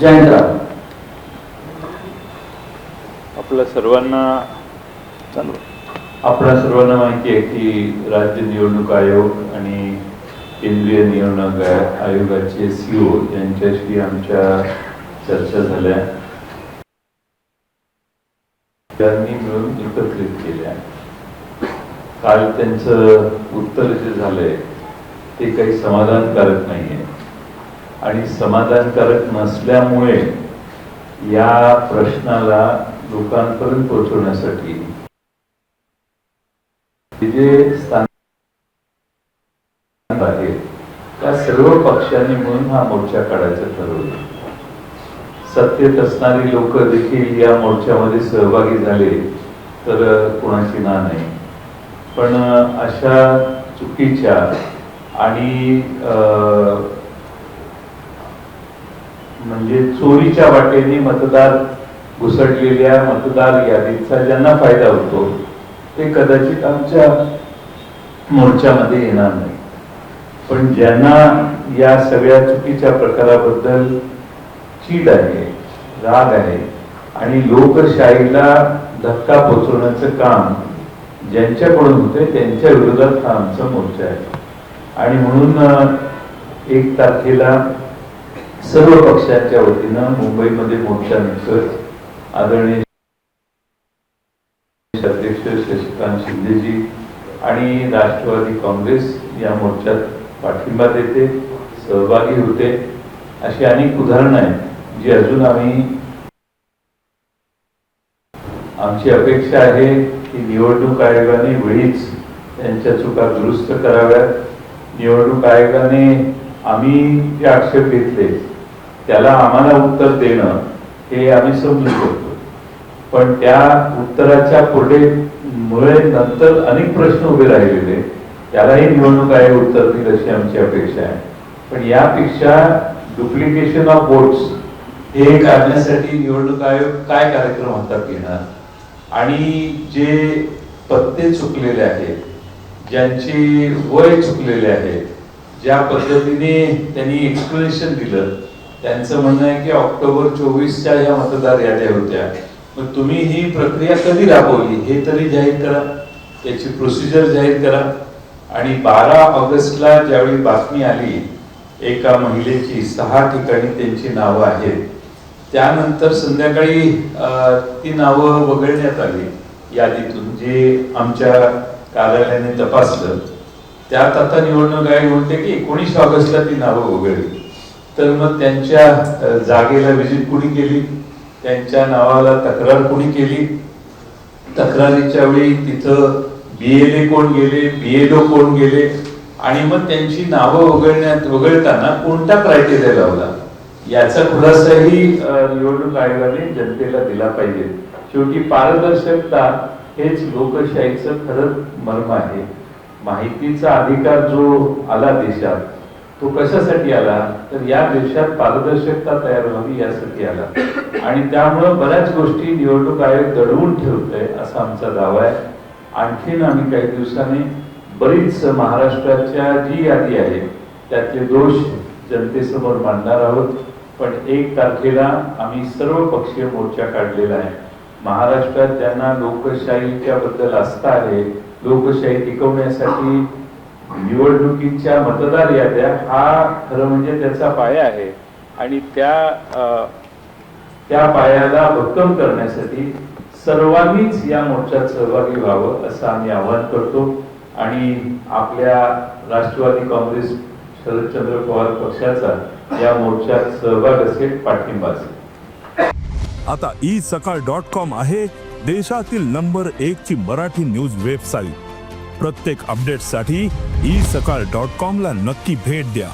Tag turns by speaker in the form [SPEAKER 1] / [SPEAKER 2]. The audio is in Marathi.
[SPEAKER 1] जयंतराव.
[SPEAKER 2] आपल्या सर्वांना माहिती आहे की राज्य निवडणूक आयोग आणि केंद्रीय निवडणूक आयोगाचे सीओ यांच्याशी आमच्या चर्चा झाल्या, त्यांनी मिळून एकत्रित केल्या. काल त्यांचं उत्तर जे झालंय ते काही समाधानकारक नाहीये आणि समाधानकारक नसल्यामुळे या प्रश्नाला लोकांपर्यंत पोहोचवण्यासाठी जे स्थान आहे त्या सर्व पक्षांनी मिळून हा मोर्चा काढायचं ठरवलं. सत्तेत असणारी लोक देखील या मोर्चामध्ये सहभागी झाले तर कोणाची ना नाही, पण अशा चुकीच्या आणि म्हणजे चोरीच्या वाटेने मतदार घुसडलेल्या मतदार यादीचा ज्यांना फायदा होतो ते कदाचित आमच्या मोर्चामध्ये येणार नाही, पण ज्यांना या सगळ्या चुकीच्या प्रकाराबद्दल चीड आहे, राग आहे आणि लोकशाहीला धक्का पोचवण्याचं काम ज्यांच्याकडून होते त्यांच्या विरोधात हा आमचा मोर्चा आहे. आणि म्हणून 1 तारखेला सर्व पक्षांच्या वतीनं मुंबईमध्ये मोर्चा निघतोय. आदरणीय अध्यक्ष शशिकांत शिंदेजी आणि राष्ट्रवादी काँग्रेस या मोर्चात पाठिंबा देते, सहभागी होते. अशी अनेक उदाहरणं आहेत जी अजून आमची अपेक्षा आहे की निवडणूक आयोगाने वेळीच त्यांच्या चुका दुरुस्त कराव्यात. निवडणूक आयोगाने आम्ही जे आक्षेप घेतले त्याला आम्हाला उत्तर देणं हे आम्ही समजू शकतो, पण त्या उत्तराच्या पुढे मुळे नंतर अनेक प्रश्न उभे राहिलेले त्यालाही निवडणूक आयोग उत्तर देईल अशी आमची अपेक्षा आहे. पण यापेक्षा डुप्लिकेशन ऑफ वोट्स हे काढण्यासाठी निवडणूक आयोग काय कार्यक्रम हातात घेणार आणि जे पत्ते चुकलेले आहेत, ज्यांची वय चुकलेले आहे, ज्या पद्धतीने त्यांनी एक्सप्लेनेशन दिलं, त्यांचं म्हणणं आहे की ऑक्टोबर 24च्या या मतदार याद्या होत्या, मग तुम्ही ही प्रक्रिया कधी राबवली हे तरी जाहीर करा, त्याची प्रोसिजर जाहीर करा. आणि 12 ऑगस्टला ज्यावेळी बातमी आली एका महिलेची 6 ठिकाणी त्यांची नावं आहेत, त्यानंतर संध्याकाळी ती नावं वगळण्यात आली यादीतून, जे आमच्या कार्यालयाने तपासलं. त्यात आता निवडणूक आयोग म्हणते की 19 ऑगस्टला ती नावं वगळली. तर मग त्यांच्या जागेला व्हिजिट कुणी केली, त्यांच्या नावाला तक्रार कुणी केली, तक्रारीच्या वेळी तिथं BLA कोण गेले, BLO कोण गेले आणि मग त्यांची नावं वगळताना कोणता क्रायटेरिया लावला याचा खुलासाही निवडणूक आयोगाने जनतेला दिला पाहिजे. शेवटी पारदर्शकता हेच लोकशाहीचं खरं मर्म आहे. माहितीचा अधिकार जो आला देशात तो कशासाठी आला तर या देशात पारदर्शकता तयार व्हावी यासाठी आला आणि त्यामुळे बऱ्याच गोष्टी निवडणूक आयोग दडवून ठेवतोय असा आमचा दावा आहे. आणखीन आम्ही काही दिवसांनी बरीच महाराष्ट्राच्या जी यादी आहे त्यातले दोष जनतेसमोर मांडणार आहोत. पण 1 तारखेला आम्ही सर्व पक्षीय मोर्चा काढलेला आहे. महाराष्ट्रात ज्यांना लोकशाहीच्या बद्दल आस्था आहे, लोकशाही टिकवण्यासाठी निवडणुकीच्या मतदार याद्या हा खरं म्हणजे त्याचा पाया आहे आणि त्या पायाला भक्कम करण्यासाठी सर्वांनीच या मोर्चात सहभागी व्हावं असं आम्ही आवाहन करतो. आणि आपल्या राष्ट्रवादी काँग्रेस शरदचंद्र पवार पक्षाचा या मोर्चात सहभाग असेल, पाठिंबा असेल.
[SPEAKER 3] आता isakal.com आहे देशातील नंबर 1 ची मराठी न्यूज वेबसाईट. प्रत्येक अपडेटसाठी isakal.com ला नक्की भेट द्या.